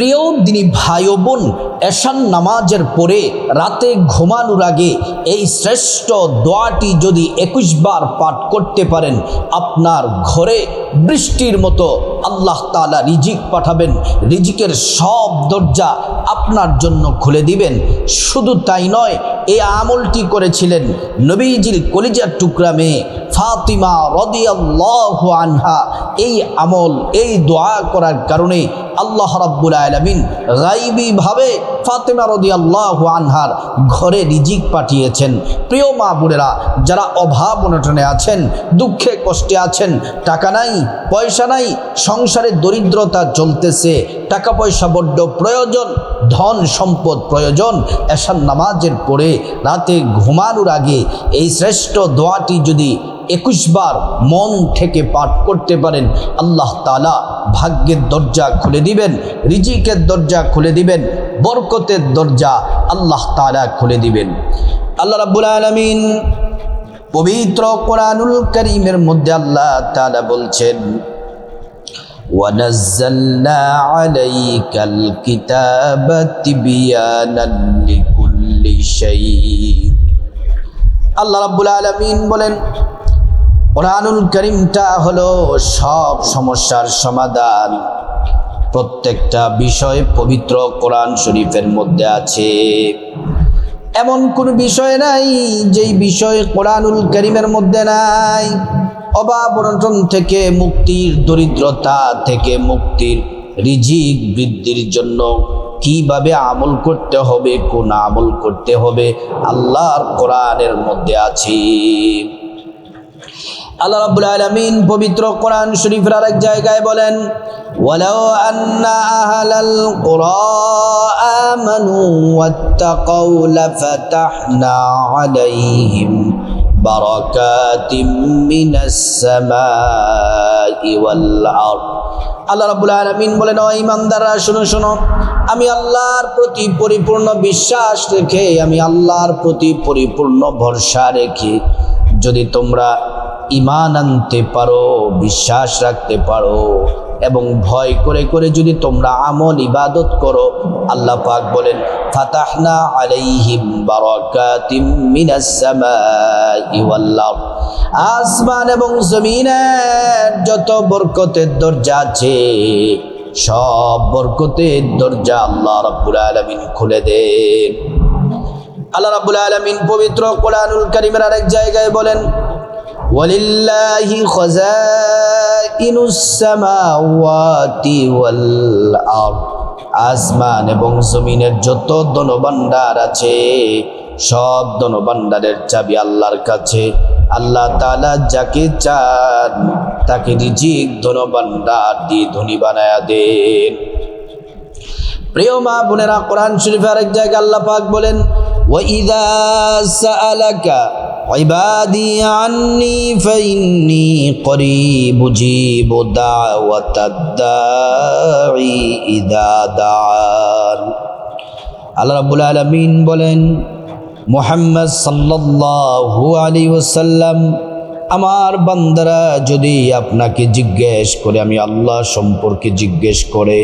প্রিয় দিনী ভাই ও বোন, এশার নামাজের পরে রাতে ঘুমানোর আগে এই শ্রেষ্ঠ দোয়াটি যদি 21 বার পাঠ করতে পারেন, আপনার ঘরে বৃষ্টির মতো আল্লাহ তাআলা রিজিক পাঠাবেন। রিজিকের সব দরজা আপনার জন্য খুলে দিবেন। শুধু তাই নয়, এই আমলটি করেছিলেন নবীজির কলিজার টুকরা মেয়ে ফাতিমা রাদিয়াল্লাহু আনহা। এই আমল, এই দোয়া করার কারণে আল্লাহ রাব্বুল আলামিন গায়বীভাবে ফাতিমা রাদিয়াল্লাহু আনহার ঘরে রিজিক পাঠিয়েছেন। প্রিয় মা বোনেরা, যারা অভাব অনটনে আছেন, দুঃখে কষ্টে আছেন, টাকা নাই, পয়সা নাই, সংসারে দরিদ্রতা চলতেছে, টাকা পয়সা বড্ড প্রয়োজন, ধন সম্পদ প্রয়োজন, এশার নামাজের পরে রাতে ঘুমানোর আগে এই শ্রেষ্ঠ দোয়াটি যদি 21 বার মন থেকে পাঠ করতে পারেন, আল্লাহ তাআলা ভাগ্যের দরজা খুলে দিবেন, রিজিকের দরজা খুলে দিবেন, বরকতের দরজা আল্লাহ তাআলা খুলে দিবেন। আল্লাহ রাব্বুল আলামিন পবিত্র কোরআনুল কারীমের মধ্যে আল্লাহ তাআলা বলছেন, ওয়ানাজ্জালনা আলাইকাল কিতাবা তিবয়ানান লিকুল্লি শাই। আল্লাহ রাব্বুল আলামিন বলেন, কোরআনুল কারীমটা হলো সব সমস্যার সমাধান। প্রত্যেকটা বিষয় পবিত্র কোরআন শরীফের মধ্যে আছে। এমন কোন বিষয় নাই যেই বিষয় কোরআনুল কারীমের মধ্যে নাই। অভাব অনটন থেকে মুক্তির, দরিদ্রতা থেকে মুক্তির, রিজিক বৃদ্ধির জন্য কিভাবে আমল করতে হবে, কোন আমল করতে হবে, আল্লাহর কোরআনের মধ্যে আছে। আল্লাহ রাব্বুল আলামিন পবিত্র কোরআন শরীফের আরেক জায়গায় বলেন, ওয়ালাউ আন্না আহলাল কুরা আমানু ওয়াত্তাকাউ লাফাতাহনা আলাইহিম বারাকাতিম মিনাস সামাই ওয়াল আরদ। আল্লাহ রাব্বুল আলামিন বলেন, ও ঈমানদাররা শোনো শোনো, আমি আল্লাহর প্রতি পরিপূর্ণ বিশ্বাস রেখে, আমি আল্লাহর প্রতি পরিপূর্ণ ভরসা রেখে যদি তোমরা ঈমান আনতে পারো, বিশ্বাস রাখতে পারো এবং ভয় করে করে যদি তোমরা আমল ইবাদত করো, আল্লাহ পাক বলেন, ফাতাহনা আলাইহিম বারাকাতিম মিনাস সামাই ওয়াল আরদ। আসমান এবং জমিনের যত বরকতের দরজা আছে, সব বরকতের দরজা আল্লাহ রাব্বুল আলামিন খুলে দেন। আল্লাহ রাব্বুল আলামিন পবিত্র কোরআনুল কারীমের আরেক জায়গায় বলেন, ওয়ালিল্লাহি খাযাইনুস সামাওয়াতি ওয়াল আরদ। আসমান এবং জমিনের যত ধনভাণ্ডার আছে, সব ধনভাণ্ডারের চাবি আল্লাহর কাছে। আল্লাহ তাআলা যাকে চান তাকে রিজিক, ধনভাণ্ডার দিয়ে ধনী বানায়া দেন। প্রিয় মা বোনেরা, কোরআন শরীফের আরেক জায়গায় আল্লাহ পাক বলেন, ওয়াইযা সাআলাকা ইবাদি আন্নী ফাইন্নী করিব উজিবু দাওয়াতাদ দাঈ ইযা দাআন। আল্লাহ রাব্বুল আলামিন বলেন, মুহাম্মদ সাল্লাল্লাহু আলাইহি ওয়াসাল্লাম, আমার বান্দারা যদি আপনাকে জিজ্ঞেস করে, আমি আল্লাহ সম্পর্কে জিজ্ঞেস করে,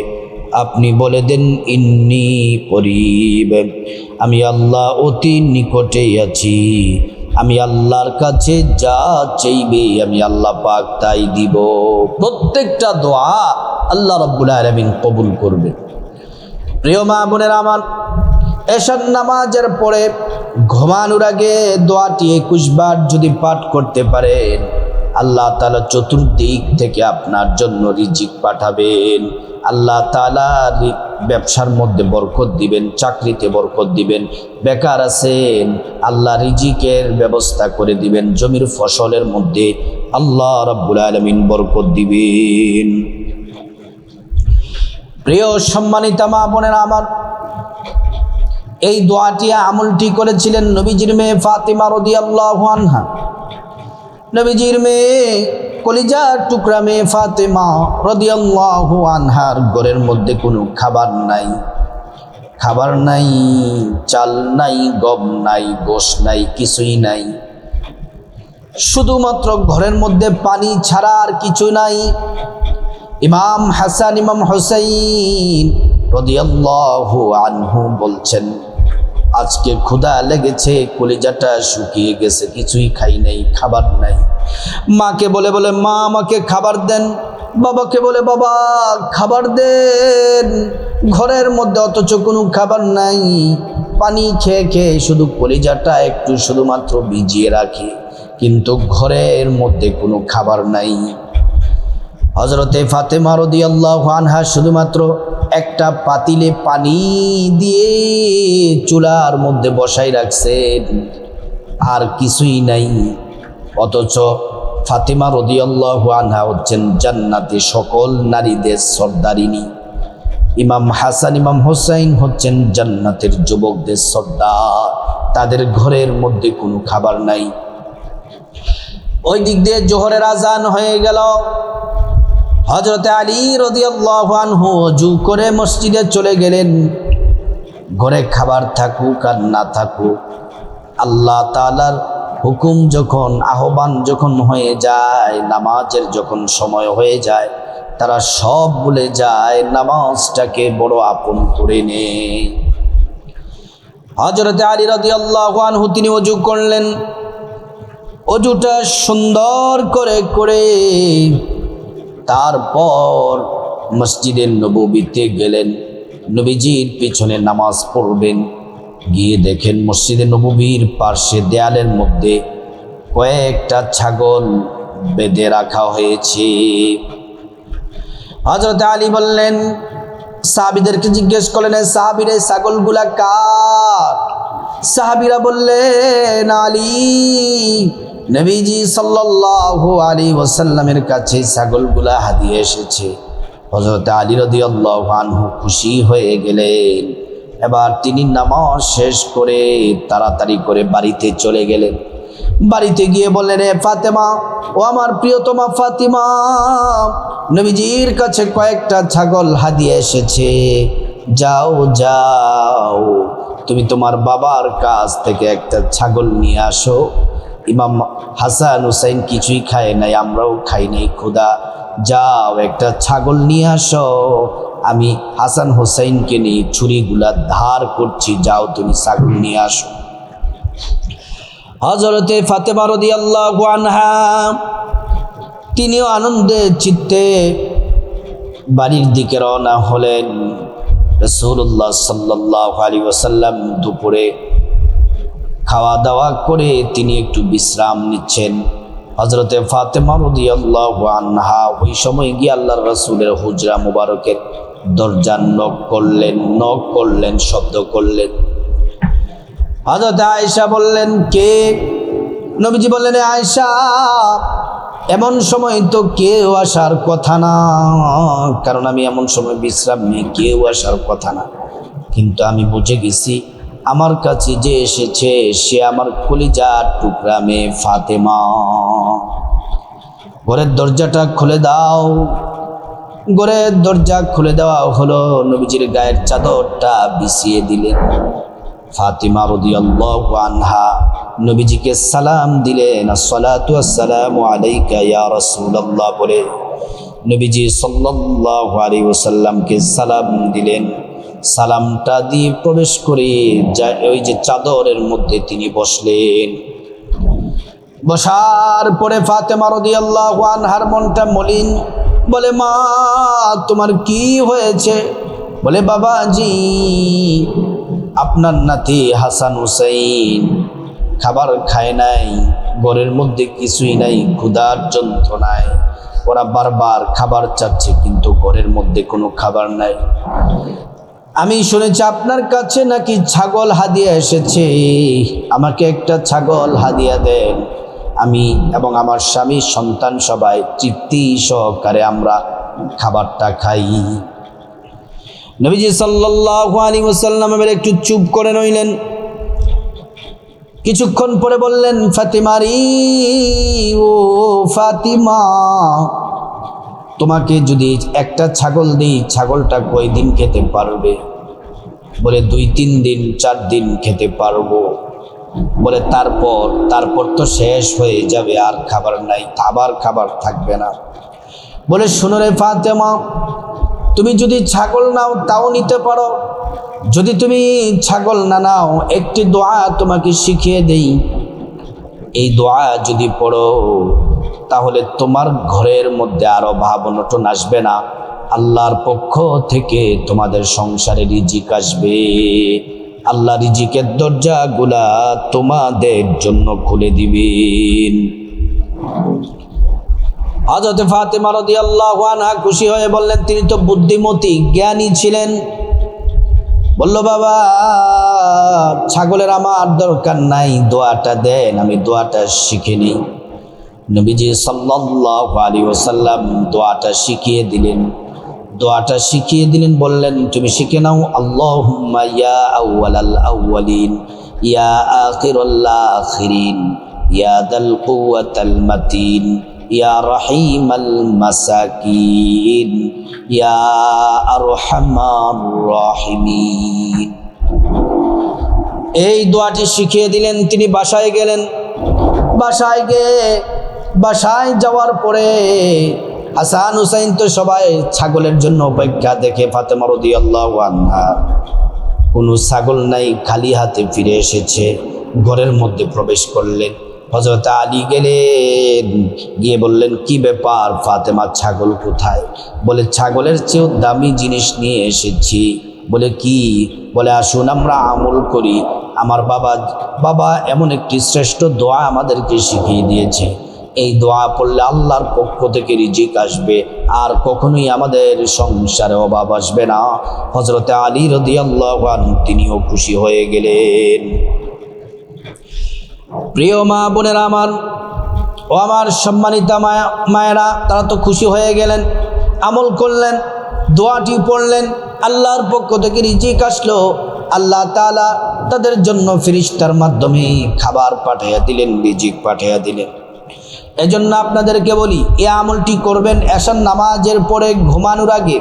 আপনি বলে দেন, ইন্নী করিব, আমি আল্লাহ অতি নিকটেই আছি। আমি আল্লাহর কাছে যা চাইবে আমি আল্লাহ পাক তাই দিব। প্রত্যেকটা দোয়া আল্লাহ রাব্বুল আলামিন কবুল করবে। প্রিয় মা বোনেরা আমার, এশার নামাজের পরে ঘুমানোর আগে দোয়াটি 21 বার যদি পাঠ করতে পারেন, আল্লাহ তাআলা চতুর্দিক থেকে আপনার জন্য রিজিক পাঠাবেন। আল্লাহ তাআলা ব্যবসার মধ্যে বরকত দিবেন, চাকরিতে বরকত দিবেন। বেকার আছেন, আল্লাহ রিজিকের ব্যবস্থা করে দিবেন। জমির ফসলের মধ্যে আল্লাহ রাব্বুল আলামিন বরকত দিবেন। প্রিয় সম্মানিতা মা বোনেরা আমার, এই দোয়াটি, আমলটি করেছিলেন নবীজির মেয়ে ফাতিমা রাদিয়াল্লাহু আনহা। নবীজির মেয়ে, কলিজার টুকরা মেয়ে ফাতিমা রাদিয়াল্লাহু আনহার ঘরের মধ্যে কোনো খাবার নাই, খাবার নাই, চাল নাই, গম নাই, গোশ নাই, কিছুই নাই। শুধুমাত্র ঘরের মধ্যে পানি ছাড়া আর কিছু নাই। ইমাম হাসান, ইমাম হুসাইন রাদিয়াল্লাহু আনহু বলছেন, আজকে ক্ষুধা লেগেছে, কলিজাটা শুকিয়ে গেছে, কিছুই খাই নাই, খাবার নাই। মাকে বলে বলে মা আমাকে খাবার দেন, বাবাকে বলে বাবা খাবার দেন। ঘরের মধ্যে অথচ কোনো খাবার নাই, পানি খেয়ে খেয়ে শুধু কলিজাটা একটু শুধুমাত্র ভিজিয়ে রাখি, কিন্তু ঘরের মধ্যে কোনো খাবার নাই। হযরতে ফাতেমা রাদিয়াল্লাহু আনহা শুধুমাত্র একটা পাতিলে পানি দিয়ে চুলার মধ্যে বসাই রাখছেন, আর কিছুই নাই। অথচ ফাতেমা রাদিয়াল্লাহু আনহা হচ্ছেন জান্নাতে সকল নারীদের সর্দারিনী। ইমাম হাসান ইমাম হোসাইন হচ্ছেন জান্নাতের যুবকদের সর্দার, তাদের ঘরের মধ্যে কোনো খাবার নাই। ওই দিক দিয়ে জোহরের আজান হয়ে গেল। হযরতে আলী রাদিয়াল্লাহু আনহু ওযু করে মসজিদে চলে গেলেন। ঘরে খাবার থাকুক আর না থাকুক, আল্লাহ তাআলার হুকুম যখন, আহ্বান যখন হয়ে যায়, নামাজের যখন সময় হয়ে যায়, তারা সব ভুলে যায়, নামাজটাকে বড় আপন করে নেয়। হযরতে আলী রাদিয়াল্লাহু আনহু তিনি ওযু করলেন। ওযুটা সুন্দর করে করে তারপর মসজিদে নববীতে গেলেন, নবীজির পিছনে নামাজ পড়বেন। গিয়ে দেখেন মসজিদে নববীর পার্শ্বে দেয়ালের মধ্যে কয়েকটা ছাগল বেঁধে রাখা হয়েছে। হযরত আলী বললেন, সাহাবীদেরকে জিজ্ঞেস করলেন, সাহাবীরা ছাগলগুলা কার? সাহাবীরা বললেন আলী, নবীজি সাল্লাল্লাহু আলাইহি ওয়াসাল্লামের কাছে ছাগলগুলা হাদিয়ে এসেছে। হযরত আলী রাদিয়াল্লাহু আনহু খুশি হয়ে গেলেন। এবার তিনি নামাজ শেষ করে তাড়াতাড়ি করে বাড়িতে চলে গেলেন। বাড়িতে গিয়ে বললেন, এ ফাতেমা, ও আমার প্রিয়তমা ফাতিমা, নবীজির কাছে কয়েকটা ছাগল হাদিয়ে এসেছে, যাও যাও তুমি তোমার বাবার কাছ থেকে একটা ছাগল নিয়ে আসো। ইমাম হাসান হুসাইন কিছুই খায় নাই, আমরাও খাই নাই, ক্ষুধা, যাও একটা ছাগল নিয়ে আসো, আমি হাসান হুসাইনকে নিয়ে ছুরিগুলা ধার করছি, যাও তুমি ছাগল নিয়ে আসো। হযরতে ফাতেমা রাদিয়াল্লাহু আনহা তিনিও আনন্দের চিত্তে বাড়ির দিকে রওনা হলেন। রাসূলুল্লাহ সাল্লাল্লাহু আলাইহি ওয়াসাল্লাম দুপুরে খাওয়া দাওয়া করে তিনি একটু বিশ্রাম নিচ্ছেন। হযরতে ফাতেমা রাদিয়াল্লাহু আনহা ওই সময় গিয়ে আল্লাহর রাসূলের হুজরা মুবারকের দরজা নক করলেন, শব্দ করলেন। হযরত আয়েশা বললেন, কে? নবীজি বললেন, আয়েশা, এমন সময় তো কেউ আসার কথা না, কারণ আমি এমন সময় বিশ্রাম নিই, কেউ আসার কথা না, কিন্তু আমি বুঝে গেছি আমার কাছে যে এসেছে সে আমার কলিজার টুকরা মেয়ে ফাতেমা। ঘরের দরজাটা খুলে দাও। ঘরের দরজা খুলে দেওয়া হলো, নবীজির গায়ের চাদরটা বিছিয়ে দিলেন। ফাতিমা রাদিয়াল্লাহু আনহা নবীজিকে সালাম দিলেন, আসসালাতু ওয়াসসালামু আলাইকা ইয়া রাসূলুল্লাহ বলে নবীজি সাল্লাল্লাহু আলাইহি ওয়াসাল্লামকে সালাম দিলেন। সালামটা দিয়ে প্রবেশ করে ওই যে চাদরের মধ্যে তিনি বসলেন। বসার পরে ফাতেমা রাদিয়াল্লাহু আনহার মনটা মলিন। বলে, মা তোমার কি হয়েছে? বলে, বাবাজি, আপনার নাতি হাসান হুসাইন খাবার খায় নাই, ঘরের মধ্যে কিছুই নাই, ক্ষুধার যন্ত্রণায় ওরা বারবার খাবার চাচ্ছে, কিন্তু ঘরের মধ্যে কোনো খাবার নাই। আমি শুনেছি আপনার কাছে নাকি ছাগল হাদিয়া এসেছে, আমাকে একটা ছাগল হাদিয়া দেন, আমি এবং আমার স্বামী সন্তান সবাই তৃপ্তি সহকারে আমরা খাবারটা খাই। নবীজি সাল্লাল্লাহু আলাইহি ওয়াসাল্লাম এবার একটু চুপ করে রইলেন। কিছুক্ষণ পরে বললেন, ফাতিমারি, ও ফাতিমা, তোমাকে যদি একটা ছাগল দিই, ছাগলটা কয়দিন খেতে পারবে? বলে, 2-3 দিন 4 দিন খেতে পারবো। বলে, তারপর তো শেষ হয়ে যাবে, আর খাবার নাই, আবার খাবার থাকবে না। বলে, শুনো রে ফাতেমা, তুমি যদি ছাগল নাও তাও নিতে পারো, যদি তুমি ছাগল না নাও একটি দোয়া তোমাকে শিখিয়ে দেই, এই দোয়া যদি পড়ো তাহলে তোমার ঘরের মধ্যে আর অভাব অনটন আসবে না, আল্লাহর পক্ষ থেকে তোমাদের সংসারে রিজিক আসবে, আল্লাহ রিজিকের দরজাগুলা তোমাদের জন্য খুলে দিবেন। হযরত ফাতেমা রাদিয়াল্লাহু আনহা খুশি হয়ে বললেন, তিনি তো বুদ্ধিমতী জ্ঞানী ছিলেন। বলল, বাবা ছাগলের আমার দরকার নাই, দোয়াটা দেন, আমি দোয়াটা শিখে নিই। নবীজি সাল্লাল্লাহু আলাইহি ওয়াসাল্লাম দোয়াটা শিখিয়ে দিলেন। দোয়াটা শিখিয়ে দিলেন, বললেন তুমি শিখে নাও, আল্লাহুম্মা ইয়া আউয়ালাল আউয়ালিন ইয়া আখিরাল আখিরিন ইয়া দাল কুওয়াতাল মাতিন ইয়া রাহিমাল মাসাকিন ইয়া আরহামার রাহিমিন। এই দোয়াটি শিখিয়ে দিলেন। তিনি বাসায় গেলেন। বাসায় যাওয়ার পরে হাসান হুসাইন তো সবাই ছাগলের জন্য অপেক্ষা। দেখে ফাতেমা রাদিয়াল্লাহু আনহা কোনো ছাগল নাই, খালি হাতে ফিরে এসেছে। ঘরের মধ্যে প্রবেশ করলেন। হযরত আলী গেলেন, গিয়ে বললেন, কি ব্যাপার ফাতেমা, ছাগল কোথায়? বলে, ছাগলের চেয়েও দামি জিনিস নিয়ে এসেছি। বলে, কি? বলে, আসুন আমরা আমল করি। আমার বাবা এমন একটি শ্রেষ্ঠ দোয়া আমাদেরকে শিখিয়ে দিয়েছে, এই দোয়া পড়লে আল্লাহর পক্ষ থেকে রিজিক আসবে, আর কখনোই আমাদের সংসারে অভাব আসবে না। হযরত আলী রাদিয়াল্লাহু আনহু তিনিও খুশি হয়ে গেলেন। প্রিয় মা বোনেরা আমার ও আমার সম্মানিতা মায়েরা, তারা তো খুশি হয়ে গেলেন, আমল করলেন, দোয়াটি পড়লেন, আল্লাহর পক্ষ থেকে রিজিক আসলো। আল্লাহ তাআলা তাদের জন্য ফেরেশতার মাধ্যমে খাবার পাঠিয়ে দিলেন, রিজিক পাঠিয়ে দিলেন। এজন্য আপনাদেরকে বলি, এই আমলটি করবেন এশার নামাজের পরে ঘুমানোর আগে।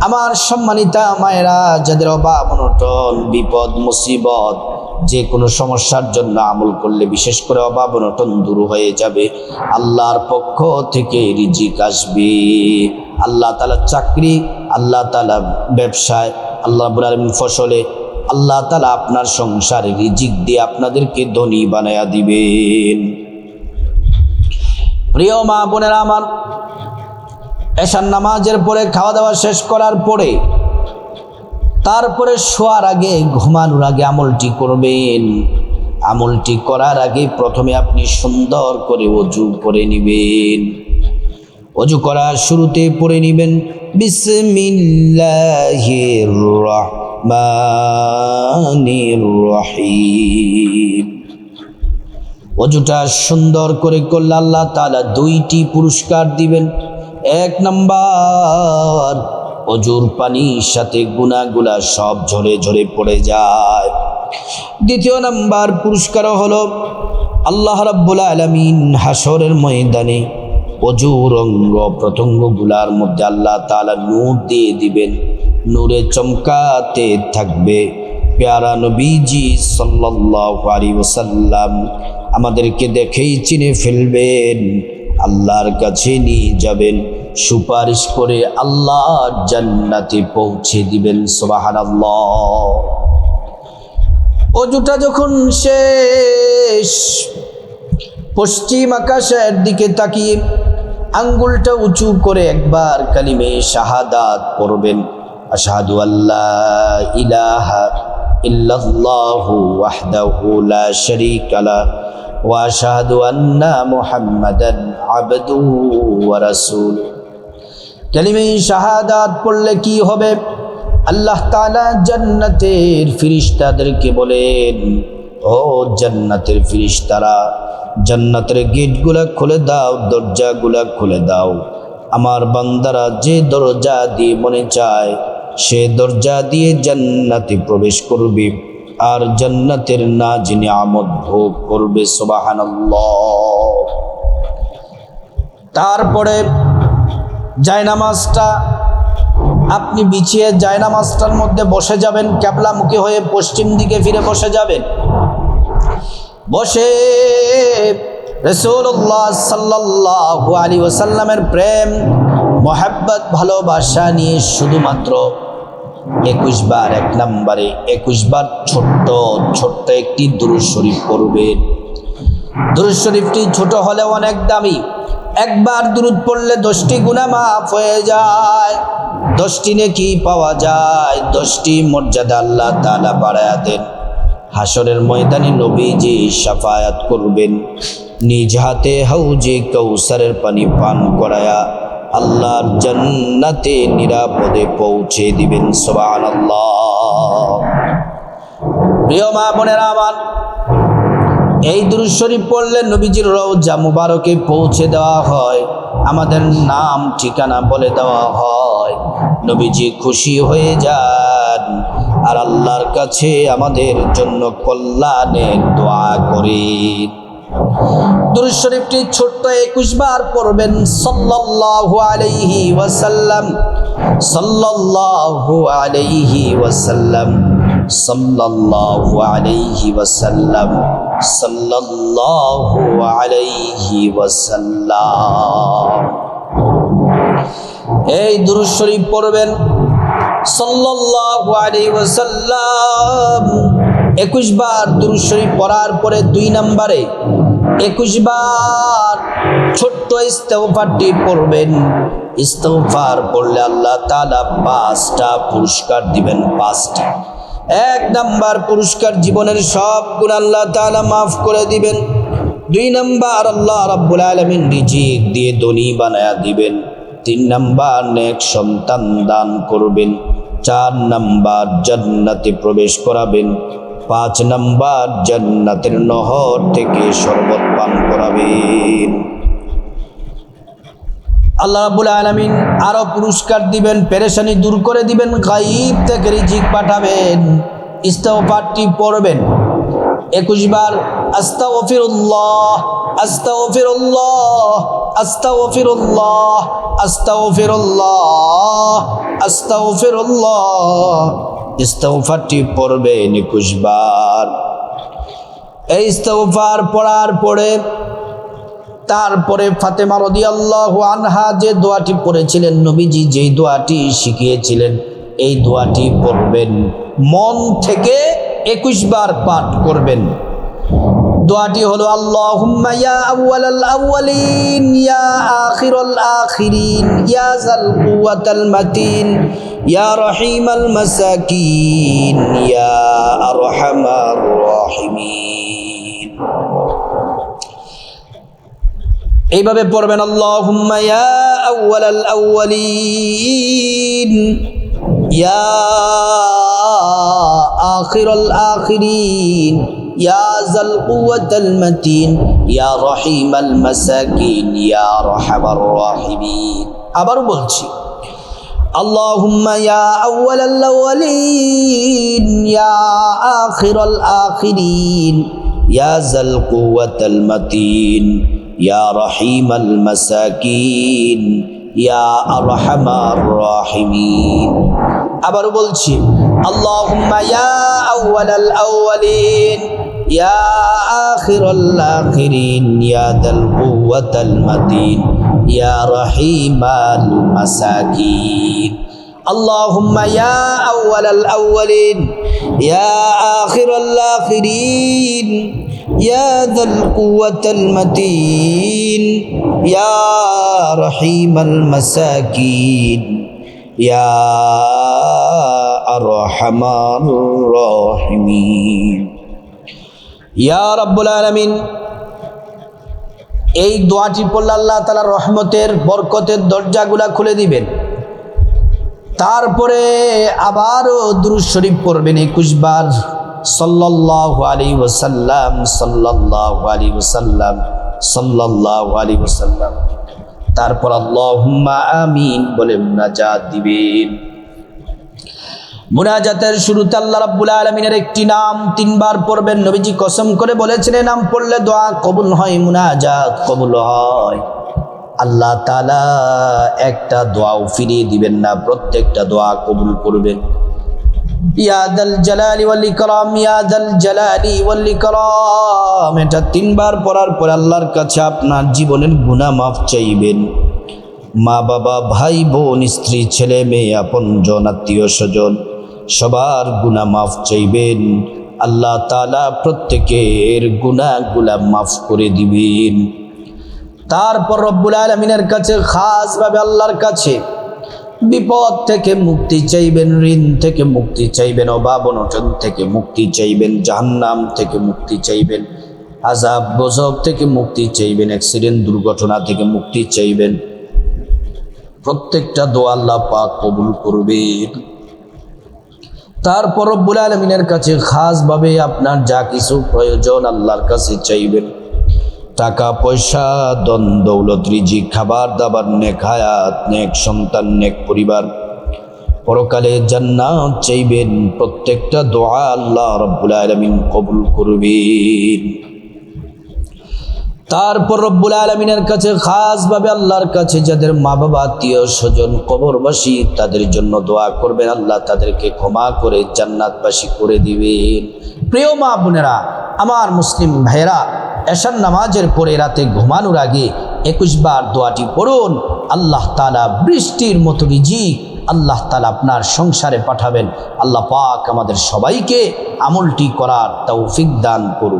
আমার সম্মানিতা মায়েরা, যাদের অভাব অনটন, বিপদ মুসিবত, যে কোনো সমস্যার জন্য আমল করলে বিশেষ করে অভাব অনটন দূর হয়ে যাবে, আল্লাহর পক্ষ থেকে রিজিক আসবে। আল্লাহ তাআলা চাকরি, আল্লাহ তাআলা ব্যবসায়, আল্লাহ রাব্বুল আলামিন ফসলে, আল্লাহ তাআলা আপনার সংসারে রিজিক দিয়ে আপনাদেরকে ধনী বানায়া দিবেন। প্রিয় মা বোনেরা আমার, এশার নামাজের পরে খাওয়া দাওয়া শেষ করার পরে তারপরে শোয়ার আগে, ঘুমানোর আগে আমলটি করবেন। আমলটি করার আগে প্রথমে আপনি সুন্দর করে ওযু করে নেবেন। ওযু করার শুরুতে পড়ে নেবেন বিসমিল্লাহির রহমানির রহিম। ওযুটা সুন্দর করে করলে আল্লাহ তাআলা দুইটি পুরস্কার দিবেন। এক নাম্বার, ওযুর পানির সাথে গুনাহগুলা সব ঝরে ঝরে পড়ে যায়। দ্বিতীয় নাম্বার পুরস্কার হলো, আল্লাহ রাব্বুল আলামিন হাসরের ময়দানে ওযুর অঙ্গ প্রত্যঙ্গগুলার মধ্যে আল্লাহ তাআলা নূর দিয়ে দিবেন, নূরে চমকাতে থাকবে। প্যারা নবীজি সাল্লাল্লাহু আলাইহি ওয়াসাল্লাম আমাদেরকে দেখেই চিনে ফেলবেন, আল্লাহর কাছে নিয়ে যাবেন, সুপারিশ করে আল্লাহর জান্নাতে পৌঁছে দিবেন। সুবহানাল্লাহ। ওযুটা যখন শেষ, পশ্চিম আকাশের দিকে তাকিয়ে আঙ্গুলটা উঁচু করে একবার কালিমে শাহাদাত পড়বেন। আশহাদু আল্লা ইলাহা ইল্লাল্লাহু ওয়াহদাহু লা শারীকা লাহু ওয়া আশহাদু আন্না মুহাম্মাদান আবদুহু ওয়া রাসূলুহু। কালিমে শাহাদাত পড়লে কি হবে? আল্লাহ তাআলা জান্নাতের ফেরেশতাদেরকে বলেন, ও জান্নাতের ফেরেশতারা, জান্নাতের গেটগুলা খুলে দাও, দরজাগুলা খুলে দাও। আমার বান্দারা যে দরজা দিয়ে মনে চায় সে দরজা দিয়ে জান্নাতে প্রবেশ করবে, আর জান্নাতের নাজ নিয়ামত ভোগ করবে। সুবহানাল্লাহ। তারপরে জায়নামাজটা আপনি বিছিয়ে জায়নামাজটার মধ্যে বসে যাবেন, কিবলামুখী হয়ে পশ্চিম দিকে ফিরে বসে যাবেন। বসে রাসূলুল্লাহ সাল্লাল্লাহু আলাইহি ওয়াসাল্লামের প্রেম মোহাব্বত ভালোবাসা নিয়ে শুধুমাত্র 21 বার, 1 নম্বরে 21 বার ছোট্ট ছোট্ট একটি দুরূদ শরীফ পড়বেন। দুরূদ শরীফটি ছোট হলে অনেক দামি। একবার দুরূদ পড়লে 10টি গুনাহ মাফ হয়ে যায়, 10টি নেকি পাওয়া যায়, 10টি মর্যাদা আল্লাহ তাআলা বাড়ায়া দেন। হাসরের ময়দানে নবীজি শাফায়াত করবেন, নিজ হাতে হাউজে কাউসারের পানি পান করায়া আল্লাহর জান্নাতে নিরাপদে পৌঁছে দিবেন। সুবহানাল্লাহ। প্রিয় মা বোনেরা আমার, এই দুরূদ শরীফ পড়লে নবীজির রওজা মুবারকে পৌঁছে দেওয়া হয়, আমাদের নাম ঠিকানা বলে দেওয়া হয়, নবীজি খুশি হয়ে যান আর আল্লাহর কাছে আমাদের জন্য কল্যাণের দোয়া করেন। দুরূদ শরীফটি ছোট্ট 21 বার পড়বেন। সাল্লাল্লাহু আলাইহি ওয়াসাল্লাম, সাল্লাল্লাহু আলাইহি ওয়াসাল্লাম, সাল্লাল্লাহু আলাইহি ওয়াসাল্লাম, সাল্লাল্লাহু আলাইহি ওয়াসাল্লাম। এই দুরূদ শরীফ পড়বেন সাল্লাল্লাহু আলাইহি ওয়াসাল্লাম 21 বার দুরূদ শরীফ পড়ার পরে 2 নম্বরে 21 বার ছোট্ট ইস্তেগফারটি পড়বেন। ইস্তেগফার পড়লে আল্লাহ তাআলা 5টা পুরস্কার দিবেন। 5টি। 1 নাম্বার পুরস্কার, জীবনের সব গুনাহ আল্লাহ তাআলা মাফ করে দিবেন। 2 নাম্বার, আল্লাহ রাব্বুল আলামিন রিজিক দিয়ে ধনী বানায়া দিবেন। 3 নাম্বার, নেক সন্তান দান করবেন। 4 নাম্বার, জান্নাতে প্রবেশ করাবেন। 5 নাম্বার, জান্নাতের নহর থেকে শরবত পান করাবেন। আল্লাহ রাব্বুল আলামিন আরো পুরস্কার দিবেন, পেরেশানি দূর করে দিবেন, গায়ব থেকে রিজিক পাঠাবেন। ইস্তেগফারটি পড়বেন 21 বার। আস্তাগফিরুল্লাহ, আস্তাগফিরুল্লাহ, আস্তাগফিরুল্লাহ, আস্তাগফিরুল্লাহ, আস্তাগফিরুল্লাহ। ইস্তেগফারটি পড়বেন 21 বার। এই ইস্তেগফার পড়ার পরে তারপরে ফাতেমা রাদিয়াল্লাহু আনহা যে দোয়াটি পড়েছিলেন, নবীজি যেই দোয়াটি শিখিয়েছিলেন, এই দোয়াটি পড়বেন, মন থেকে 21 বার পাঠ করবেন। দোয়াটি হলো আল্লাহুম্মা ইয়া আউয়ালাল আউয়ালিন, ইয়া আখিরাল আখিরিন, ইয়া যাল কুওয়াতাল মাতিন, ইয়া রহিমাল মাসাকিন, ইয়া আরহামার রাহিমিন। এইভাবে পড়বেন, আল্লাহুম্মা ইয়া আউয়ালাল আউয়ালিন, ইয়া আখিরাল আখিরিন, ইয়া যাল কুওয়াতাল মাতিন, ইয়া রহিমাল মাসাকিন, ইয়া আরহামার রাহিমিন। আবারও বলছি, আল্লাহুম্মা ইয়া আউয়ালাল আউয়ালিন, ইয়া আখিরাল আখিরিন, ইয়া যাল কুওয়াতাল মাতিন, ইয়া রহিমাল মাসাকিন, ইয়া আরহামার রাহিমিন। আবারও বলছি, আল্লাহুম্মা ইয়া আউয়ালাল আউয়ালিন, ইয়া আখিরাল আখিরিন, ইয়া যাল কুওয়াতাল মাতিন, ইয়া রহিমাল মাসাকিন। আল্লাহুম্মা ইয়া আউয়ালাল আউয়ালিন, ইয়া আখিরাল আখিরিন, ইয়া যাল কুওয়াতাল মাতিন, ইয়া রহিমাল মাসাকিন, ইয়া আরহামার রাহিমিন। ইয়া রাব্বুল আলামিন, এই দোয়াটি পড়লে আল্লাহ তাআলা রহমতের বরকতের দরজাগুলা খুলে দিবেন। তারপরে আবারও দুরূদ শরীফ পড়বেন 21 বার। সাল্লাল্লাহু আলাইহি ওয়াসাল্লাম, সাল্লাল্লাহু আলাইহি ওয়াসাল্লাম, সাল্লাল্লাহু আলাইহি ওয়াসাল্লাম। তারপর আল্লাহুম্মা আমিন বলে মুনাজাত দিবেন। মুনাজাতের শুরুতে আল্লাহ রাব্বুল আলামিনের একটি নাম 3 বার পড়বেন। নবীজি কসম করে বলেছেন, এই নাম পড়লে দোয়া কবুল হয়, মুনাজাত কবুল হয়। আল্লাহ তাআলা একটা দোয়াও ফিরিয়ে দিবেন না, প্রত্যেকটা দোয়া কবুল করবেন। ইয়া দাল জালালি ওয়াল ইকরাম, ইয়া দাল জালালি ওয়াল ইকরাম। এটা 3 বার পড়ার পর আল্লাহর কাছে আপনার জীবনের গুনাহ মাফ চাইবেন। মা বাবা, ভাই বোন, স্ত্রী, ছেলে মেয়ে, আপনজন, আত্মীয় স্বজন সবার গুনাহ মাফ চাইবেন। আল্লাহ তাআলা প্রত্যেকের গুনাহগুলা মাফ করে দিবেন। তারপর রব্বুল আলামিনের কাছে খাসভাবে আল্লাহর কাছে বিপদ থেকে মুক্তি চাইবেন, ঋণ থেকে মুক্তি চাইবেন, অভাব অনটন থেকে মুক্তি চাইবেন, জাহান্নাম থেকে মুক্তি চাইবেন, আযাব গজব থেকে মুক্তি চাইবেন, অ্যাক্সিডেন্ট দুর্ঘটনা থেকে মুক্তি চাইবেন। প্রত্যেকটা দোয়া আল্লাহ পাক কবুল করবেন। তারপর রব্বুল আলামিনের কাছে খাসভাবে আপনার যা কিছু প্রয়োজন আল্লাহর কাছে চাইবেন। টাকা পয়সা, ধন দৌলত, রিজিক, খাবার দাবার, নেক হায়াত, নেক সন্তান, নেক পরিবার, পরকালে জান্নাত চাইবেন। প্রত্যেকটা দোয়া আল্লাহ রব্বুল আলামিন কবুল করবেন। তারপর রব্বুল আলামিনের কাছে খাসভাবে আল্লাহর কাছে যাদের মা বাবা, আত্মীয় স্বজন কবরবাসী তাদের জন্য দোয়া করবেন, আল্লাহ তাদেরকে ক্ষমা করে জান্নাতবাসী করে দিবেন। প্রিয় মা বোনেরা, আমার মুসলিম ভাইয়েরা, এশার নামাজের পরে রাতে ঘুমানোর আগে 21 বার দোয়াটি পড়ুন। আল্লাহ তাআলা বৃষ্টির মতো রিজিক আল্লাহ তাআলা আপনার সংসারে পাঠাবেন। আল্লাহ পাক আমাদের সবাইকে আমলটি করার তৌফিক দান করুন।